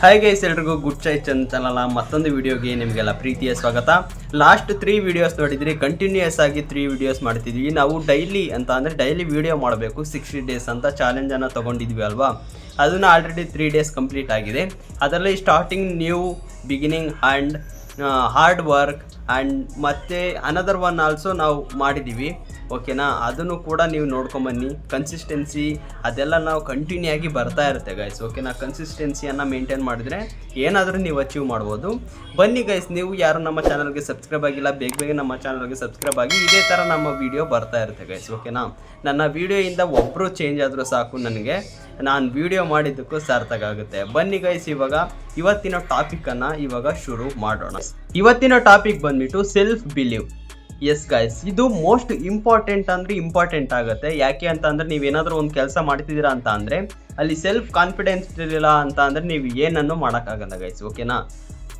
Hi guys, ಎಲ್ರಿಗೂ good ಚೈ channel ಮತ್ತೊಂದು ವಿಡಿಯೋಗೆ ನಿಮಗೆಲ್ಲ ಪ್ರೀತಿಯ ಸ್ವಾಗತ. ಲಾಸ್ಟ್ 3 ವಿಡಿಯೋಸ್ ನೋಡಿದ್ರಿ, ಕಂಟಿನ್ಯೂಯಸ್ ಆಗಿ 3 ವಿಡಿಯೋಸ್ ಮಾಡ್ತಿದ್ವಿ. ನಾವು ಡೈಲಿ ಅಂತ ಅಂದರೆ ಡೈಲಿ ವಿಡಿಯೋ ಮಾಡಬೇಕು 60 ಡೇಸ್ ಅಂತ ಚಾಲೆಂಜನ್ನು ತೊಗೊಂಡಿದ್ವಿ ಅಲ್ವಾ. ಅದನ್ನು ಆಲ್ರೆಡಿ 3 ಡೇಸ್ ಕಂಪ್ಲೀಟ್ ಆಗಿದೆ. ಅದರಲ್ಲಿ starting new beginning and hard work and ಮತ್ತು ಅನದರ್ ಒನ್ ಆಲ್ಸೋ ನಾವು ಮಾಡಿದ್ದೀವಿ. ಓಕೆನಾ, ಅದನ್ನು ಕೂಡ ನೀವು ನೋಡ್ಕೊಂಬನ್ನಿ. ಕನ್ಸಿಸ್ಟೆನ್ಸಿ ಅದೆಲ್ಲ ನಾವು ಕಂಟಿನ್ಯೂ ಆಗಿ ಬರ್ತಾ ಇರುತ್ತೆ ಗೈಸ್. ಓಕೆನಾ, ಕನ್ಸಿಸ್ಟೆನ್ಸಿಯನ್ನು ಮೇಂಟೈನ್ ಮಾಡಿದ್ರೆ ಏನಾದರೂ ನೀವು ಅಚೀವ್ ಮಾಡ್ಬೋದು. ಬನ್ನಿ ಗೈಸ್, ನೀವು ಯಾರು ನಮ್ಮ ಚಾನಲ್ಗೆ ಸಬ್ಸ್ಕ್ರೈಬ್ ಆಗಿಲ್ಲ, ಬೇಗ ನಮ್ಮ ಚಾನಲ್ಗೆ ಸಬ್ಸ್ಕ್ರೈಬ್ ಆಗಿ. ಇದೇ ಥರ ನಮ್ಮ ವೀಡಿಯೋ ಬರ್ತಾ ಇರುತ್ತೆ ಗೈಸ್. ಓಕೆನಾ, ನನ್ನ ವೀಡಿಯೋಯಿಂದ ಒಬ್ಬರು ಚೇಂಜ್ ಆದರೂ ಸಾಕು, ನನಗೆ ನಾನು ವೀಡಿಯೋ ಮಾಡಿದ್ದಕ್ಕೂ ಸಾರ್ಥಕ ಆಗುತ್ತೆ. ಬನ್ನಿ ಗೈಸ್, ಇವತ್ತಿನ ಟಾಪಿಕನ್ನು ಇವಾಗ ಶುರು ಮಾಡೋಣ. ಇವತ್ತಿನ ಟಾಪಿಕ್ ಬಂದ್ಬಿಟ್ಟು ಸೆಲ್ಫ್ ಬಿಲೀವ್. ಎಸ್ ಗೈಸ್, ಇದು ಮೋಸ್ಟ್ ಇಂಪಾರ್ಟೆಂಟ್ ಆಗುತ್ತೆ. ಯಾಕೆ ಅಂತ ಅಂದರೆ ನೀವೇನಾದರೂ ಒಂದು ಕೆಲಸ ಮಾಡ್ತಿದ್ದೀರಾ ಅಂತ ಅಂದರೆ ಅಲ್ಲಿ ಸೆಲ್ಫ್ ಕಾನ್ಫಿಡೆನ್ಸ್ ಇರಲಿಲ್ಲ ಅಂತ ಅಂದರೆ ನೀವು ಏನನ್ನು ಮಾಡೋಕ್ಕಾಗಲ್ಲ ಗೈಸ್. ಓಕೆನಾ,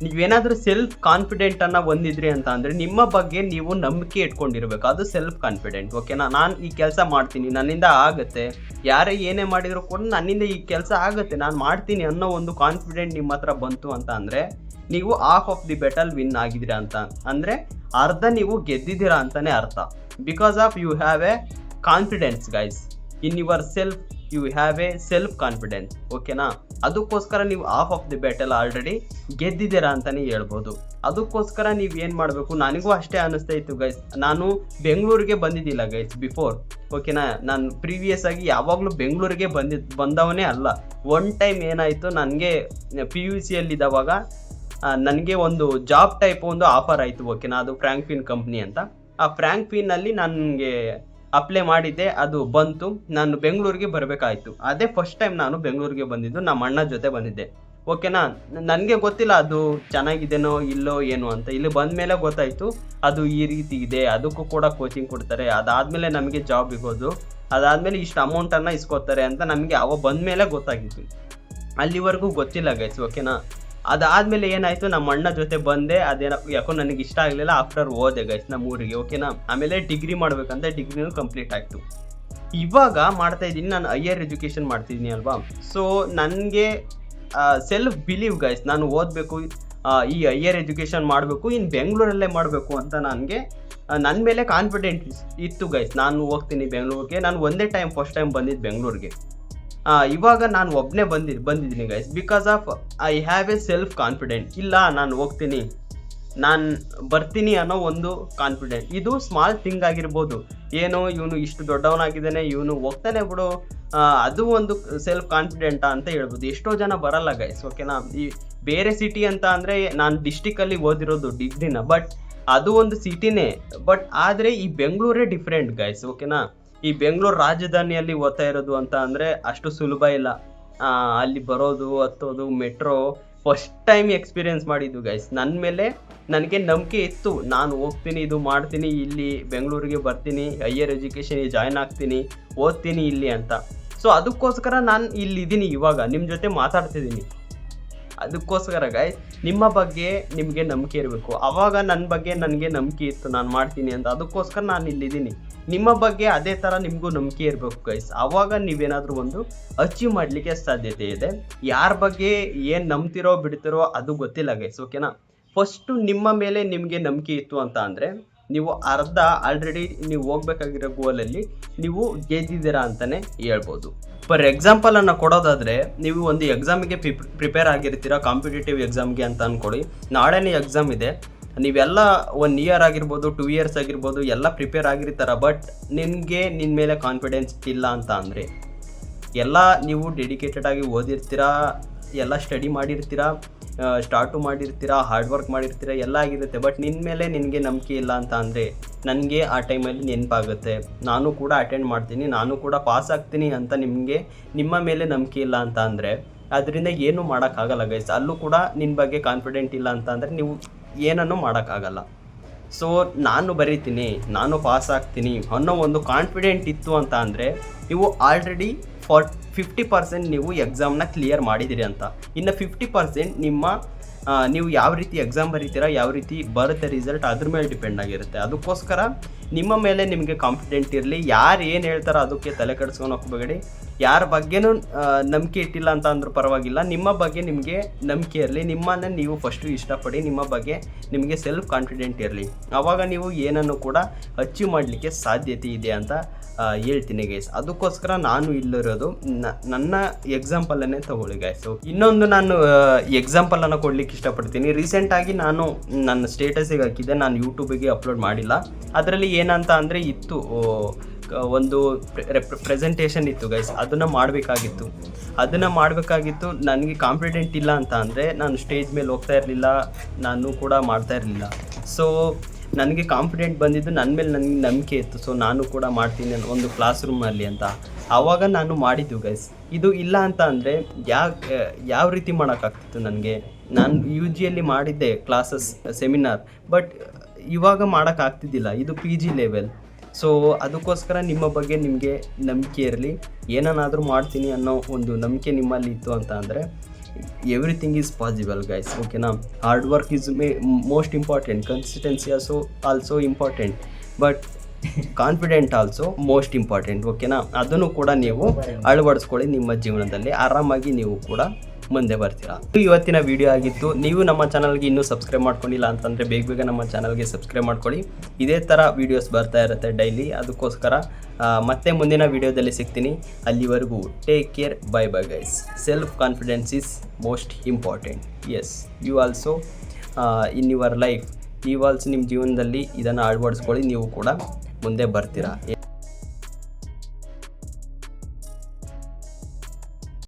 ನೀವೇನಾದರೂ ಸೆಲ್ಫ್ ಕಾನ್ಫಿಡೆಂಟನ್ನು ಹೊಂದಿದ್ರಿ ಅಂತ ಅಂದರೆ ನಿಮ್ಮ ಬಗ್ಗೆ ನೀವು ನಂಬಿಕೆ ಇಟ್ಕೊಂಡಿರ್ಬೇಕು, ಅದು ಸೆಲ್ಫ್ ಕಾನ್ಫಿಡೆಂಟ್. ಓಕೆನಾ, ನಾನು ಈ ಕೆಲಸ ಮಾಡ್ತೀನಿ, ನನ್ನಿಂದ ಆಗುತ್ತೆ, ಯಾರೇ ಏನೇ ಮಾಡಿದರೂ ಕೂಡ ನನ್ನಿಂದ ಈ ಕೆಲಸ ಆಗುತ್ತೆ, ನಾನು ಮಾಡ್ತೀನಿ ಅನ್ನೋ ಒಂದು ಕಾನ್ಫಿಡೆಂಟ್ ನಿಮ್ಮ ಹತ್ರ ಬಂತು ಅಂತ ಅಂದರೆ ನೀವು half of the battle win ಆಗಿದ್ದೀರಾ ಅಂತ ಅಂದರೆ ಅರ್ಧ ನೀವು ಗೆದ್ದಿದ್ದೀರಾ ಅಂತಲೇ ಅರ್ಥ. Because of you have a confidence guys in yourself, you have a self confidence. ಓಕೆನಾ, ಅದಕ್ಕೋಸ್ಕರ ನೀವು half of the battle already ಗೆದ್ದಿದ್ದೀರಾ ಅಂತಲೇ ಹೇಳ್ಬೋದು. ಅದಕ್ಕೋಸ್ಕರ ನೀವು ಏನು ಮಾಡಬೇಕು, ನನಗೂ ಅಷ್ಟೇ ಅನ್ನಿಸ್ತಾ ಇತ್ತು ಗೈಸ್. ನಾನು ಬೆಂಗಳೂರಿಗೆ ಬಂದಿದ್ದಿಲ್ಲ ಗೈಸ್ ಬಿಫೋರ್. ಓಕೆನಾ, ನಾನು ಪ್ರೀವಿಯಸ್ ಆಗಿ ಯಾವಾಗಲೂ ಬೆಂಗಳೂರಿಗೆ ಬಂದವನೇ ಅಲ್ಲ. ಒನ್ ಟೈಮ್ ಏನಾಯಿತು, ನನಗೆ PUC ಯಲ್ಲಿದ್ದಾವಾಗ ನನಗೆ ಒಂದು ಜಾಬ್ ಟೈಪ್ ಒಂದು ಆಫರ್ ಆಯಿತು. ಓಕೆನಾ, ಅದು ಫ್ರ್ಯಾಂಕ್ಫಿನ್ ಕಂಪ್ನಿ ಅಂತ. ಆ ಫ್ರ್ಯಾಂಕ್ಫಿನ್ನಲ್ಲಿ ನನಗೆ ಅಪ್ಲೈ ಮಾಡಿದ್ದೆ, ಅದು ಬಂತು. ನಾನು ಬೆಂಗಳೂರಿಗೆ ಬರಬೇಕಾಯಿತು. ಅದೇ ಫಸ್ಟ್ ಟೈಮ್ ನಾನು ಬೆಂಗಳೂರಿಗೆ ಬಂದಿದ್ದು, ನಮ್ಮ ಅಣ್ಣ ಜೊತೆ ಬಂದಿದ್ದೆ. ಓಕೆನಾ, ನನಗೆ ಗೊತ್ತಿಲ್ಲ ಅದು ಚೆನ್ನಾಗಿದೆನೋ ಇಲ್ಲೋ ಏನು ಅಂತ. ಇಲ್ಲಿ ಬಂದ ಮೇಲೆ ಗೊತ್ತಾಯಿತು ಅದು ಈ ರೀತಿ ಇದೆ, ಅದಕ್ಕೂ ಕೂಡ ಕೋಚಿಂಗ್ ಕೊಡ್ತಾರೆ, ಅದಾದಮೇಲೆ ನಮಗೆ ಜಾಬ್ ಸಿಗೋದು, ಅದಾದಮೇಲೆ ಇಷ್ಟು ಅಮೌಂಟನ್ನು ಇಸ್ಕೋತಾರೆ ಅಂತ ನಮಗೆ ಬಂದ ಮೇಲೆ ಗೊತ್ತಾಗಿತ್ತು. ಅಲ್ಲಿವರೆಗೂ ಗೊತ್ತಿಲ್ಲ ಗೈಸ್. ಓಕೆನಾ, ಅದಾದಮೇಲೆ ಏನಾಯಿತು, ನಮ್ಮ ಅಣ್ಣ ಜೊತೆ ಬಂದೆ. ಅದೇನೋ ಯಾಕೋ ನನಗೆ ಇಷ್ಟ ಆಗಲಿಲ್ಲ. ಆಫ್ಟರ್ ಹೋದೆ ಗೈಸ್ ನಮ್ಮ ಊರಿಗೆ. ಓಕೆನಾ, ಆಮೇಲೆ ಡಿಗ್ರಿ ಮಾಡಬೇಕಂತ ಡಿಗ್ರಿನೂ ಕಂಪ್ಲೀಟ್ ಆಯಿತು. ಇವಾಗ ಮಾಡ್ತಾ ಇದ್ದೀನಿ, ನಾನು ಹೈಯರ್ ಎಜುಕೇಷನ್ ಮಾಡ್ತಿದ್ದೀನಿ ಅಲ್ವಾ. ಸೊ ನನಗೆ ಸೆಲ್ಫ್ ಬಿಲೀವ್ ಗೈಸ್, ನಾನು ಓದಬೇಕು, ಈ ಹೈಯರ್ ಎಜುಕೇಷನ್ ಮಾಡಬೇಕು, ಇನ್ನು ಬೆಂಗಳೂರಲ್ಲೇ ಮಾಡಬೇಕು ಅಂತ ನನಗೆ ನನ್ನ ಮೇಲೆ ಕಾನ್ಫಿಡೆಂಟ್ ಇತ್ತು ಗೈಸ್. ನಾನು ಹೋಗ್ತೀನಿ ಬೆಂಗಳೂರಿಗೆ. ನಾನು ಒಂದೇ ಟೈಮ್ ಫಸ್ಟ್ ಟೈಮ್ ಬಂದಿದ್ದು ಬೆಂಗಳೂರಿಗೆ. ಇವಾಗ ನಾನು ಒಬ್ಬನೇ ಬಂದಿದ್ದೀನಿ guys. Because of I have a self confident. ಇಲ್ಲ, ನಾನು ಹೋಗ್ತೀನಿ, ನಾನು ಬರ್ತೀನಿ ಅನ್ನೋ ಒಂದು ಕಾನ್ಫಿಡೆಂಟ್. ಇದು ಸ್ಮಾಲ್ ಥಿಂಗ್ ಆಗಿರ್ಬೋದು, ಏನೋ ಇವನು ಇಷ್ಟು ದೊಡ್ಡವನಾಗಿದ್ದಾನೆ, ಇವನು ಹೋಗ್ತಾನೆ ಬಿಡು, ಅದು ಒಂದು ಸೆಲ್ಫ್ ಕಾನ್ಫಿಡೆಂಟಾ ಅಂತ ಹೇಳ್ಬೋದು. ಎಷ್ಟೋ ಜನ ಬರಲ್ಲ ಗೈಸ್. ಓಕೆನಾ, ಈ ಬೇರೆ ಸಿಟಿ ಅಂತ ಅಂದರೆ ನಾನು ಡಿಸ್ಟಿಕಲ್ಲಿ ಓದಿರೋದು ಡಿಗ್ರಿನ, ಬಟ್ ಅದು ಒಂದು ಸಿಟಿನೇ. ಬಟ್ ಆದರೆ ಈ ಬೆಂಗಳೂರೇ ಡಿಫ್ರೆಂಟ್ ಗೈಸ್. ಓಕೆನಾ, ಈ ಬೆಂಗಳೂರು ರಾಜಧಾನಿಯಲ್ಲಿ ಓದ್ತಾ ಇರೋದು ಅಂತ ಅಂದರೆ ಅಷ್ಟು ಸುಲಭ ಇಲ್ಲ. ಅಲ್ಲಿ ಬರೋದು, ಹತ್ತೋದು, ಮೆಟ್ರೋ ಫಸ್ಟ್ ಟೈಮ್ ಎಕ್ಸ್ಪೀರಿಯೆನ್ಸ್ ಮಾಡಿದ್ದು ಗೈಸ್. ನನ್ನ ಮೇಲೆ ನನಗೆ ನಂಬಿಕೆ ಇತ್ತು, ನಾನು ಹೋಗ್ತೀನಿ, ಇದು ಮಾಡ್ತೀನಿ, ಇಲ್ಲಿ ಬೆಂಗಳೂರಿಗೆ ಬರ್ತೀನಿ, ಹೈಯರ್ ಎಜುಕೇಷನ್ಗೆ ಜಾಯ್ನ್ ಆಗ್ತೀನಿ, ಓದ್ತೀನಿ ಇಲ್ಲಿ ಅಂತ. ಸೊ ಅದಕ್ಕೋಸ್ಕರ ನಾನು ಇಲ್ಲಿದ್ದೀನಿ, ಇವಾಗ ನಿಮ್ಮ ಜೊತೆ ಮಾತಾಡ್ತಿದ್ದೀನಿ. ಅದಕ್ಕೋಸ್ಕರ ಗೈಸ್, ನಿಮ್ಮ ಬಗ್ಗೆ ನಿಮಗೆ ನಂಬಿಕೆ ಇರಬೇಕು. ಆವಾಗ ನನ್ನ ಬಗ್ಗೆ ನನಗೆ ನಂಬಿಕೆ ಇತ್ತು, ನಾನು ಮಾಡ್ತೀನಿ ಅಂತ. ಅದಕ್ಕೋಸ್ಕರ ನಾನು ಇಲ್ಲಿದ್ದೀನಿ. ನಿಮ್ಮ ಬಗ್ಗೆ ಅದೇ ಥರ ನಿಮಗೂ ನಂಬಿಕೆ ಇರಬೇಕು ಗೈಸ್. ಆವಾಗ ನೀವೇನಾದರೂ ಒಂದು ಅಚೀವ್ ಮಾಡಲಿಕ್ಕೆ ಸಾಧ್ಯತೆ ಇದೆ. ಯಾರ ಬಗ್ಗೆ ಏನು ನಂಬ್ತಿರೋ ಬಿಡ್ತಿರೋ ಅದು ಗೊತ್ತಿಲ್ಲ ಗೈಸ್. ಓಕೆನಾ, ಫಸ್ಟು ನಿಮ್ಮ ಮೇಲೆ ನಿಮಗೆ ನಂಬಿಕೆ ಇತ್ತು ಅಂತ ಅಂದರೆ ನೀವು ಅರ್ಧ ಆಲ್ರೆಡಿ ನೀವು ಹೋಗ್ಬೇಕಾಗಿರೋ ಗೋಲಲ್ಲಿ ನೀವು ಗೆದ್ದಿದ್ದೀರಾ ಅಂತಲೇ ಹೇಳ್ಬೋದು. ಫಾರ್ ಎಕ್ಸಾಂಪಲನ್ನು ಕೊಡೋದಾದರೆ, ನೀವು ಒಂದು ಎಕ್ಸಾಮಿಗೆ ಪ್ರಿಪೇರ್ ಆಗಿರ್ತೀರ, ಕಾಂಪಿಟೇಟಿವ್ ಎಕ್ಸಾಮ್ಗೆ ಅಂತ ಅಂದ್ಕೊಳ್ಳಿ. ನಾಳೆನೇ ಎಕ್ಸಾಮ್ ಇದೆ, ನೀವೆಲ್ಲ 1 ಇಯರ್ ಆಗಿರ್ಬೋದು, 2 ಇಯರ್ಸ್ ಆಗಿರ್ಬೋದು, ಎಲ್ಲ ಪ್ರಿಪೇರ್ ಆಗಿರ್ತಾರ. ಬಟ್ ನಿನ್ನ ಮೇಲೆ ಕಾನ್ಫಿಡೆನ್ಸ್ ಇಲ್ಲ ಅಂತ ಅಂದರೆ, ಎಲ್ಲ ನೀವು ಡೆಡಿಕೇಟೆಡ್ ಆಗಿ ಓದಿರ್ತೀರಾ, ಎಲ್ಲ ಸ್ಟಡಿ ಮಾಡಿರ್ತೀರಾ, ಸ್ಟಾರ್ಟು ಮಾಡಿರ್ತೀರಾ, ಹಾರ್ಡ್ ವರ್ಕ್ ಮಾಡಿರ್ತೀರಾ, ಎಲ್ಲ ಆಗಿರುತ್ತೆ. ಬಟ್ ನಿನ್ನ ಮೇಲೆ ನಿನಗೆ ನಂಬಿಕೆ ಇಲ್ಲ ಅಂತ ಅಂದರೆ ನನಗೆ ಆ ಟೈಮಲ್ಲಿ ನೆನಪಾಗುತ್ತೆ, ನಾನು ಕೂಡ ಅಟೆಂಡ್ ಮಾಡ್ತೀನಿ, ನಾನು ಕೂಡ ಪಾಸ್ ಆಗ್ತೀನಿ ಅಂತ ನಿಮ್ಮ ಮೇಲೆ ನಂಬಿಕೆ ಇಲ್ಲ ಅಂತ ಅಂದರೆ ಅದರಿಂದ ಏನೂ ಮಾಡೋಕ್ಕಾಗಲ್ಲ ಗೈಸ್. ಅಲ್ಲೂ ಕೂಡ ನಿನ್ನ ಬಗ್ಗೆ ಕಾನ್ಫಿಡೆಂಟ್ ಇಲ್ಲ ಅಂತ ಅಂದರೆ ನೀವು ಏನನ್ನೂ ಮಾಡೋಕ್ಕಾಗಲ್ಲ. ಸೊ ನಾನು ಬರೀತೀನಿ, ನಾನು ಪಾಸ್ ಆಗ್ತೀನಿ ಅನ್ನೋ ಒಂದು ಕಾನ್ಫಿಡೆಂಟ್ ಇತ್ತು ಅಂತ ಅಂದರೆ ನೀವು ಆಲ್ರೆಡಿ 50% ನೀವು ಎಕ್ಸಾಮ್ನ ಕ್ಲಿಯರ್ ಮಾಡಿದಿರಿ ಅಂತ. ಇನ್ನು 50% ನಿಮ್ಮ ನೀವು ಯಾವ ರೀತಿ ಎಕ್ಸಾಮ್ ಬರೀತೀರಾ, ಯಾವ ರೀತಿ ಬರುತ್ತೆ ರಿಸಲ್ಟ್, ಅದ್ರ ಮೇಲೆ ಡಿಪೆಂಡ್ ಆಗಿರುತ್ತೆ. ಅದಕ್ಕೋಸ್ಕರ ನಿಮ್ಮ ಮೇಲೆ ನಿಮಗೆ ಕಾನ್ಫಿಡೆಂಟ್ ಇರಲಿ. ಯಾರು ಏನು ಹೇಳ್ತಾರೋ ಅದಕ್ಕೆ ತಲೆ ಕೆಡಿಸ್ಕೊಂಡು ಹೋಗಬೇಡಿ. ಯಾರ ಬಗ್ಗೆನೂ ನಂಬಿಕೆ ಇಟ್ಟಿಲ್ಲ ಅಂತ ಅಂದ್ರೂ ಪರವಾಗಿಲ್ಲ, ನಿಮ್ಮ ಬಗ್ಗೆ ನಿಮಗೆ ನಂಬಿಕೆ ಇರಲಿ. ನಿಮ್ಮನ್ನು ನೀವು ಫಸ್ಟು ಇಷ್ಟಪಡಿ, ನಿಮ್ಮ ಬಗ್ಗೆ ನಿಮಗೆ ಸೆಲ್ಫ್ ಕಾನ್ಫಿಡೆಂಟ್ ಇರಲಿ. ಆವಾಗ ನೀವು ಏನನ್ನು ಕೂಡ ಅಚೀವ್ ಮಾಡಲಿಕ್ಕೆ ಸಾಧ್ಯತೆ ಇದೆ ಅಂತ ಹೇಳ್ತೀನಿ ಗೈಸ್. ಅದಕ್ಕೋಸ್ಕರ ನಾನು ಇಲ್ಲಿರೋದು ನನ್ನ ಎಕ್ಸಾಂಪಲನ್ನೇ ತಗೊಳ್ಳಿ ಗೈಸ್. ಇನ್ನೊಂದು ನಾನು ಎಕ್ಸಾಂಪಲನ್ನು ಕೊಡ್ಲಿಕ್ಕೆ ಇಷ್ಟಪಡ್ತೀನಿ. ರೀಸೆಂಟಾಗಿ ನಾನು ನನ್ನ ಸ್ಟೇಟಸಿಗೆ ಹಾಕಿದ್ದೆ, ನಾನು ಯೂಟ್ಯೂಬಿಗೆ ಅಪ್ಲೋಡ್ ಮಾಡಿಲ್ಲ. ಅದರಲ್ಲಿ ಏನಂತ ಅಂದರೆ ಇತ್ತು, ಒಂದು ಪ್ರೆಸೆಂಟೇಷನ್ ಇತ್ತು ಗೈಸ್, ಅದನ್ನು ಮಾಡಬೇಕಾಗಿತ್ತು. ನನಗೆ ಕಾನ್ಫಿಡೆಂಟ್ ಇಲ್ಲ ಅಂತ ಅಂದರೆ ನಾನು ಸ್ಟೇಜ್ ಮೇಲೆ ಹೋಗ್ತಾ ಇರಲಿಲ್ಲ, ನಾನು ಕೂಡ ಮಾಡ್ತಾ ಇರಲಿಲ್ಲ. ಸೊ ನನಗೆ ಕಾನ್ಫಿಡೆಂಟ್ ಬಂದಿದ್ದು ನನ್ನ ಮೇಲೆ ನನಗೆ ನಂಬಿಕೆ ಇತ್ತು. ಸೊ ನಾನು ಕೂಡ ಮಾಡ್ತೀನಿ ಒಂದು ಕ್ಲಾಸ್ ರೂಮಲ್ಲಿ ಅಂತ, ಆವಾಗ ನಾನು ಮಾಡಿದ್ದು ಗೈಸ್. ಇದು ಇಲ್ಲ ಅಂತ ಅಂದರೆ ಯಾವ ರೀತಿ ಮಾಡೋಕ್ಕಾಗ್ತಿತ್ತು ನನಗೆ. ನಾನು UGಯಲ್ಲಿ ಮಾಡಿದ್ದೆ ಕ್ಲಾಸಸ್, ಸೆಮಿನಾರ್, ಬಟ್ ಇವಾಗ ಮಾಡೋಕ್ಕಾಗ್ತಿದ್ದಿಲ್ಲ. ಇದು PG ಲೆವೆಲ್. ಸೊ ಅದಕ್ಕೋಸ್ಕರ ನಿಮ್ಮ ಬಗ್ಗೆ ನಿಮಗೆ ನಂಬಿಕೆ ಇರಲಿ. ಏನನ್ನಾದರೂ ಮಾಡ್ತೀನಿ ಅನ್ನೋ ಒಂದು ನಂಬಿಕೆ ನಿಮ್ಮಲ್ಲಿ ಇತ್ತು ಅಂತ ಅಂದರೆ ಎವ್ರಿಥಿಂಗ್ ಈಸ್ ಪಾಸಿಬಲ್ ಗೈಸ್. ಓಕೆನಾ? Hard work is most important, consistency also important, but confident also most important. ಓಕೆನಾ? ಅದನ್ನು ಕೂಡ ನೀವು ಅಳವಡಿಸ್ಕೊಳ್ಳಿ ನಿಮ್ಮ ಜೀವನದಲ್ಲಿ. ಆರಾಮಾಗಿ ನೀವು ಕೂಡ ಮುಂದೆ ಬರ್ತೀರಾ. ಇವತ್ತಿನ ವಿಡಿಯೋ ಆಗಿತ್ತು. ನೀವು ನಮ್ಮ ಚಾನಲ್ಗೆ ಇನ್ನೂ ಸಬ್ಸ್ಕ್ರೈಬ್ ಮಾಡ್ಕೊಂಡಿಲ್ಲ ಅಂತಂದರೆ ಬೇಗ ನಮ್ಮ ಚಾನಲ್ಗೆ ಸಬ್ಸ್ಕ್ರೈಬ್ ಮಾಡ್ಕೊಳ್ಳಿ. ಇದೇ ಥರ ವೀಡಿಯೋಸ್ ಬರ್ತಾ ಇರುತ್ತೆ ಡೈಲಿ. ಅದಕ್ಕೋಸ್ಕರ ಮತ್ತೆ ಮುಂದಿನ ವೀಡಿಯೋದಲ್ಲಿ ಸಿಗ್ತೀನಿ. ಅಲ್ಲಿವರೆಗೂ take care, bye bye guys. Self confidence is most important. Yes, you also in your life, ನೀವು ಆಲ್ಸೋ ನಿಮ್ಮ ಜೀವನದಲ್ಲಿ ಇದನ್ನು ಅಳವಡಿಸ್ಕೊಳ್ಳಿ, ನೀವು ಕೂಡ ಮುಂದೆ ಬರ್ತೀರಾ.